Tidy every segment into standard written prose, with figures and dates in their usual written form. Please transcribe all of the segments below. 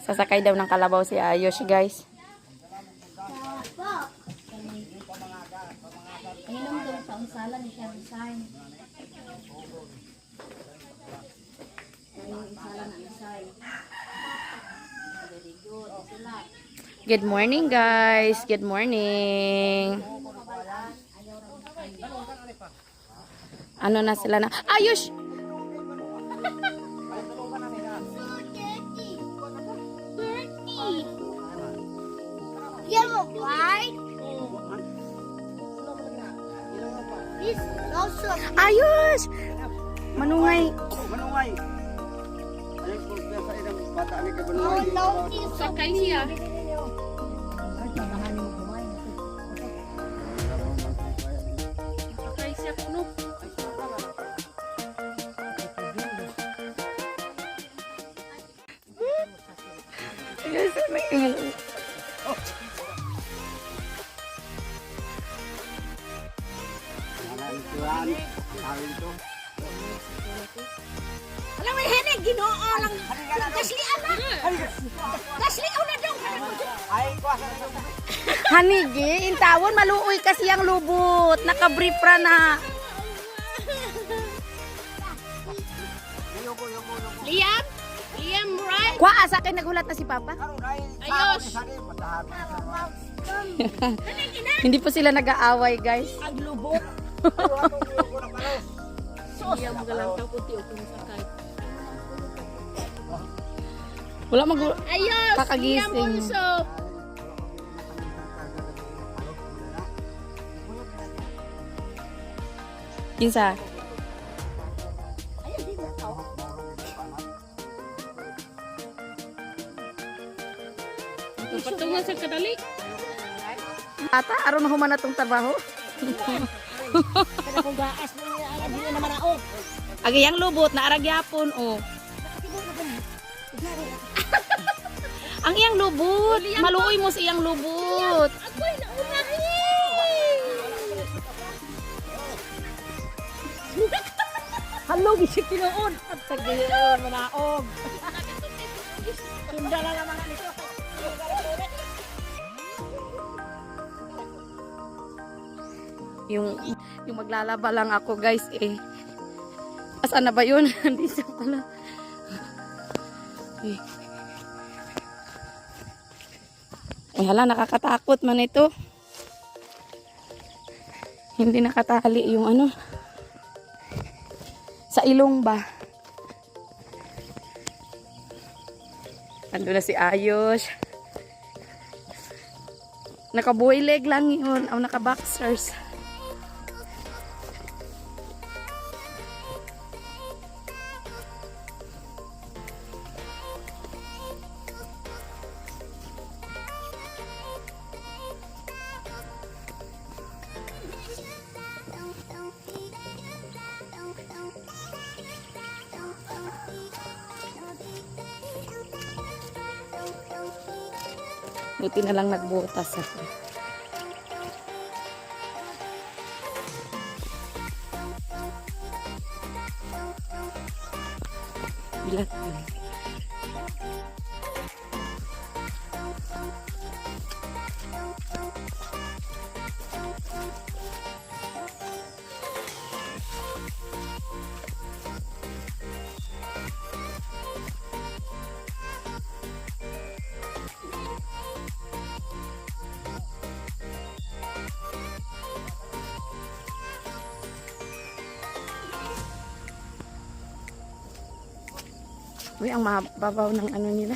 Sasakay daw ng kalabaw si Ayos, guys. Inom daw sa unsala ni siya design. Ayun unsala na design. Very good. Isulat. Good morning, guys. Good morning. Ano na sila na? Ayos! Yellow, right? This also. Ayos! Manungay. Manungay. Ayun po sa ilang bata ni kay Oh, Manungay. no, this Sakay siya. Sakay siya kuno. Yes, may Alam mo, Henry, ginoo lang. Kaslian na. Kaslian na daw. Hanigi, intawon maluoy kasi ang lubot. Nakabripra na. Liam? Liam, right? Kwa, sa akin nagulat na si Papa. Ayos. Hindi po sila nag-aaway, guys. Ang lubot. Liam, galang ka puti o kung sakay. Wala Ayos. kakagising. Liam also. Kinsa? Patungan sa kadali. Ata, aron na humana tong trabaho. Kada kong gaas niya, hindi na naman ako. Agayang lubot na aragyapon, oh. Ang iyang lubot. Maluoy mo sa iyang lubot. Ako'y naunahin. Hello, gisik tinuod. At sagiyon, manaog. Sunda lang naman nito. Yung maglalaba lang ako, guys, eh. Asan na ba yun? Dito pala. Eh. Eh, hala, nakakatakot man ito. Hindi nakatali yung ano. Sa ilong ba? Ando na si Ayos. Naka-boy leg lang yun. O naka-boxers. Buti na lang nagbutas ako. Bilat ko. Uy, ang mababaw ng ano nila.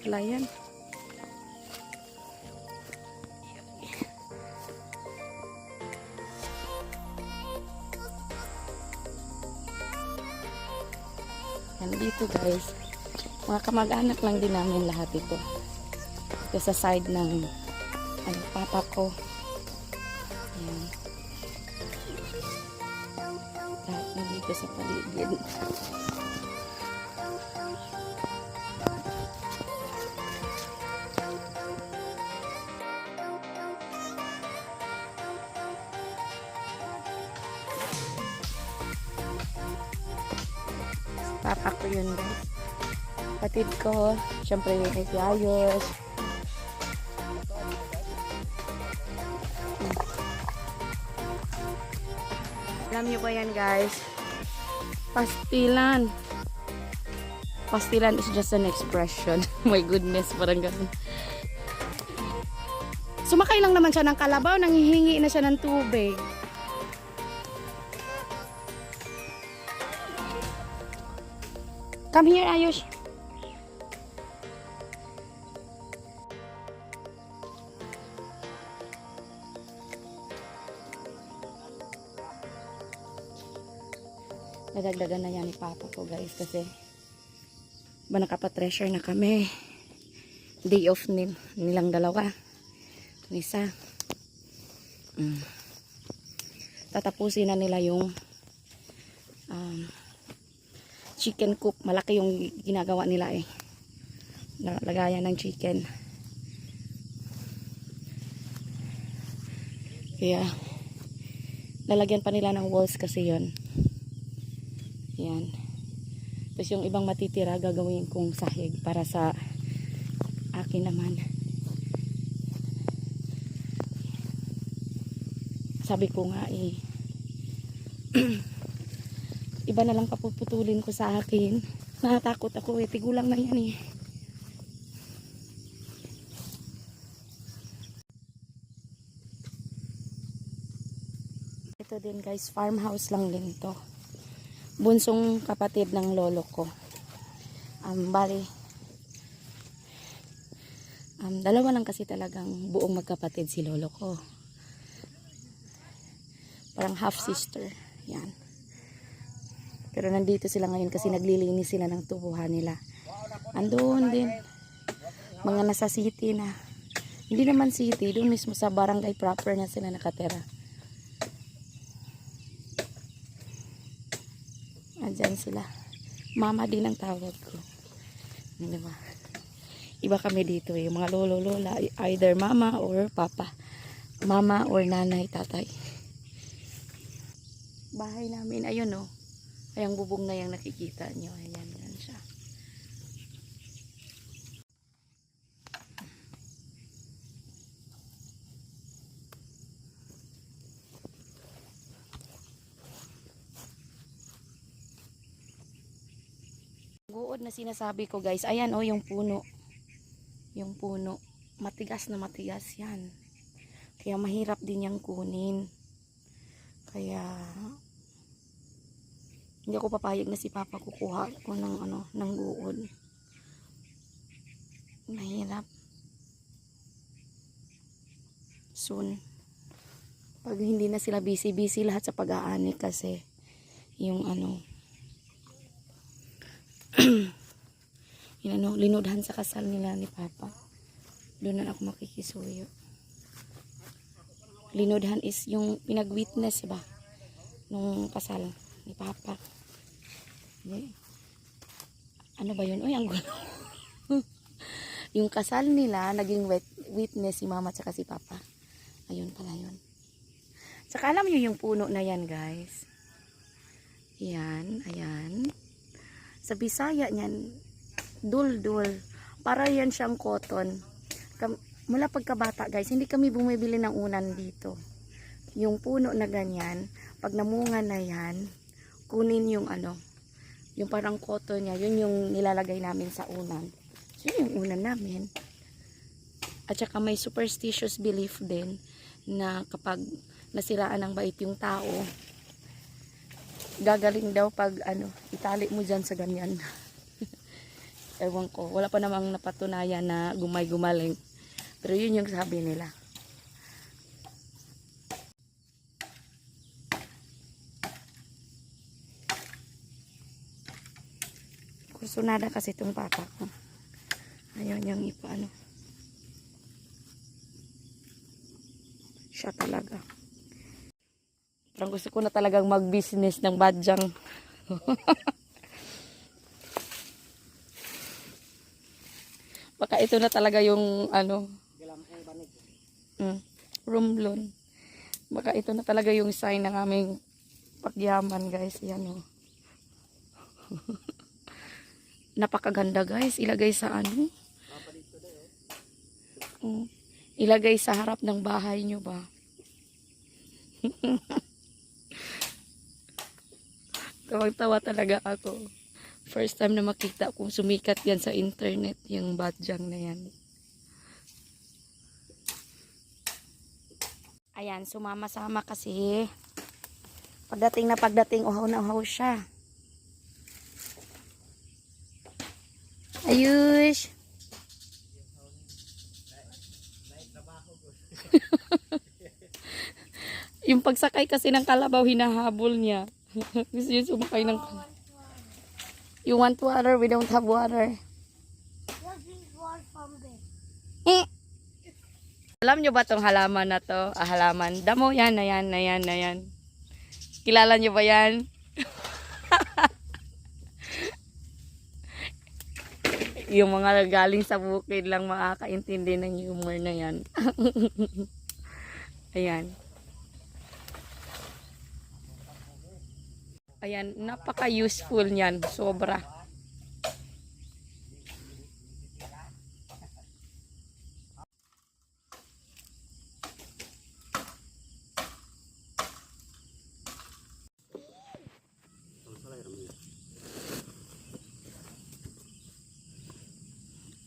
Palayan. Yan dito, guys. Mga kamag-anak lang din namin lahat ito. Ito sa side ng papa ko. Yan. Lahat na dito sa paligid. Papa ko yun guys. Kapatid ko. Siyempre yung kay Ayos. Alam niyo ba yan guys? Pastilan. Pastilan is just an expression. My goodness, parang ganun. Sumakay lang naman siya ng kalabaw, nanghihingi na siya ng tubig. Come here, Ayush. Nadagdagan na yan ni Papa ko guys kasi ba nakapa-treasure na kami. Day off nilang dalawa. Isa. Tatapusin na nila yung chicken coop. Malaki yung ginagawa nila eh. Lagayan ng chicken. Kaya lalagyan pa nila ng walls kasi yon. Yan. Tapos yung ibang matitira gagawin kong sahig para sa akin naman. Sabi ko nga eh iba na lang papuputulin ko sa akin. Natatakot ako eh. Tigulang na yan eh. Ito din guys, farmhouse lang din to. Bunsong kapatid ng lolo ko. Bali, dalawa lang kasi talagang buong magkapatid si lolo ko. Parang half sister. Yan. Pero nandito sila ngayon kasi naglilinis sila ng tubuhan nila. Andun din. Mga nasa city na. Hindi naman city. Doon mismo sa barangay proper na sila nakatera. Andyan sila. Mama din ang tawag ko. Diba? Iba kami dito eh. Yung mga lolo, lola. Either mama or papa. Mama or nanay, tatay. Bahay namin. Ayun oh. Ay, ang bubong na yung nakikita nyo. Ayan, yan siya. Guod na sinasabi ko guys. Ayan oh, yung puno. Yung puno. Matigas na matigas yan. Kaya mahirap din yang kunin. Kaya hindi ako papayag na si Papa kukuha ko ng ng guod. Mahirap. Soon. Pag hindi na sila busy lahat sa pag-aani kasi yung linudhan sa kasal nila ni Papa. Doon na ako makikisuyo. Linudhan is yung pinag-witness ba nung kasal ni Papa. Okay. Ano ba yun? Uy, ang gulo. Yung kasal nila, naging witness si Mama at si Papa. Ayun pala yun. Saka alam nyo yung puno na yan, guys. Yan, ayan. Sa Bisaya niyan, dul-dul. Para yan siyang cotton. Mula pagkabata, guys, hindi kami bumibili ng unan dito. Yung puno na ganyan, pag namunga na yan, kunin yung yung parang cotton niya, yun yung nilalagay namin sa unan. So, yun yung unan namin. At saka may superstitious belief din na kapag nasiraan ng bait yung tao, gagaling daw pag itali mo dyan sa ganyan. Ewan ko, wala pa namang napatunayan na gumaling. Pero yun yung sabi nila. Kursunada kasi itong papa ko. Ayaw niyang siya talaga. Parang gusto ko na talagang mag-business ng badyang. Baka ito na talaga yung rumblon. Baka ito na talaga yung sign ng aming pagyaman, guys. Yan oh. napakaganda guys. Ilagay sa ano? Oh, ilagay sa harap ng bahay nyo ba? Tawag-tawa talaga ako. First time na makita kung sumikat yan sa internet, yung batyang na yan. Ayan, sumama-sama kasi. Pagdating, uhaw na uhaw siya. Ayush! Yung pagsakay kasi ng kalabaw, hinahabol niya. Gusto niya sumakay ng kalabaw. You want water? We don't have water. Eh. Alam nyo ba tong halaman na to? Halaman. Damo yan, na yan, na yan, na yan. Kilala nyo ba yan? Yung mga galing sa bukid lang makakaintindi ng humor na yan. Ayan. Ayan, napaka-useful niyan. Sobra.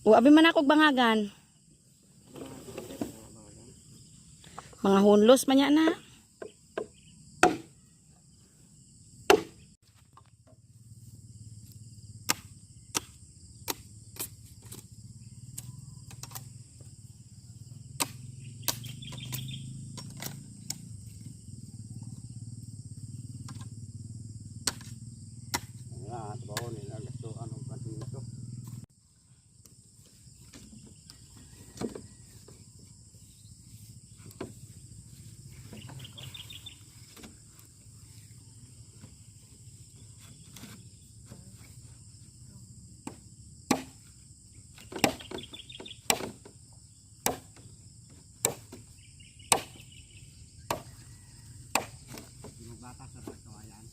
O, abi man ako bangagan. Mga hunlos man yan na. Trabaho nila gusto anong kantin ito. Yung bata sa kawayan.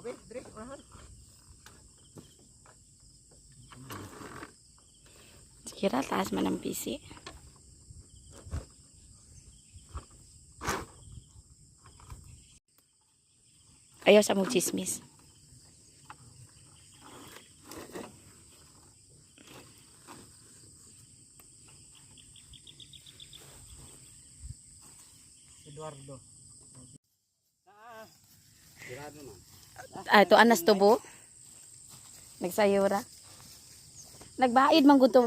Okay, Dre, mahal. Kira taas man ang PC. Ayaw sa mong chismis. Eduardo. Sirado na. Ah, ito anas tubo. Nagsayura. Nagbaid man gud to.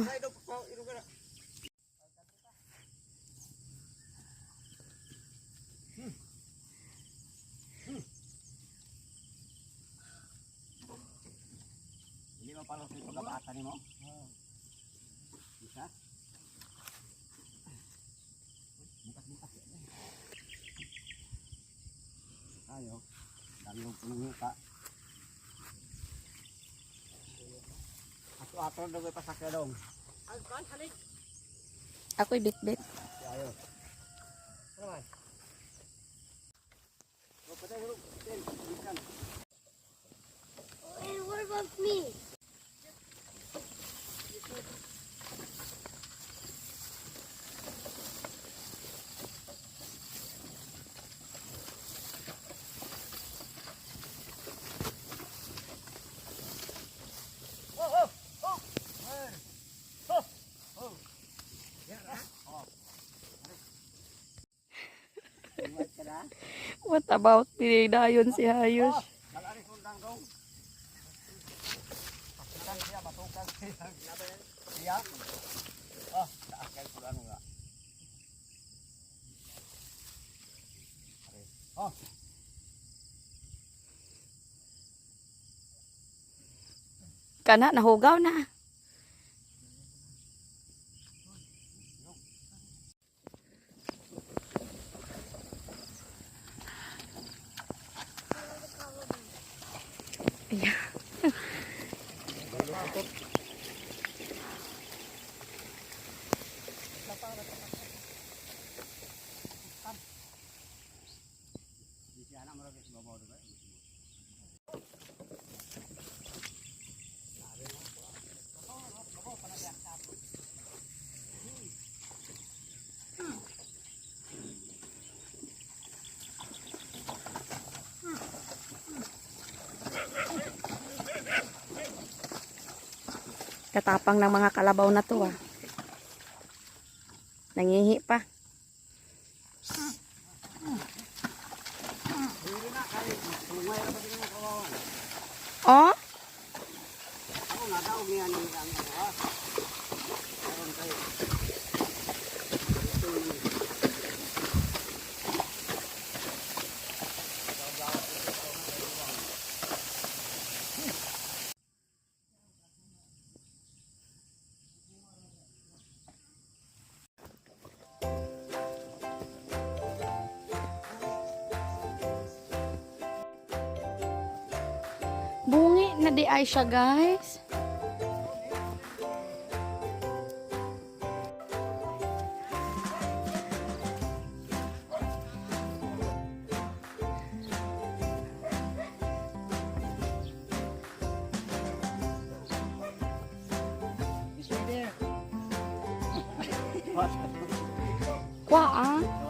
Hindi mo pala sa pagkabata ni mo? Isa? Ayo. Dalong punong muka. Ato daw may pasakya dong. Ako'y bit-bit. Ayo. Naman. Oh, patay hulog. Ikan. And what about me? What about pinidayon si Hayos? Nalari sundang dong. Sundang siya matukan siya. Siya. Oh, taakal ko ano nga. Oh. Kana nahugaw na. Yeah. Katapang ng mga kalabaw na to ah. Nangihi pa. Oh? Ako nga daw niya ni ang ha. Karon kayo. Bungi na di ay siya, guys. Kwa ah.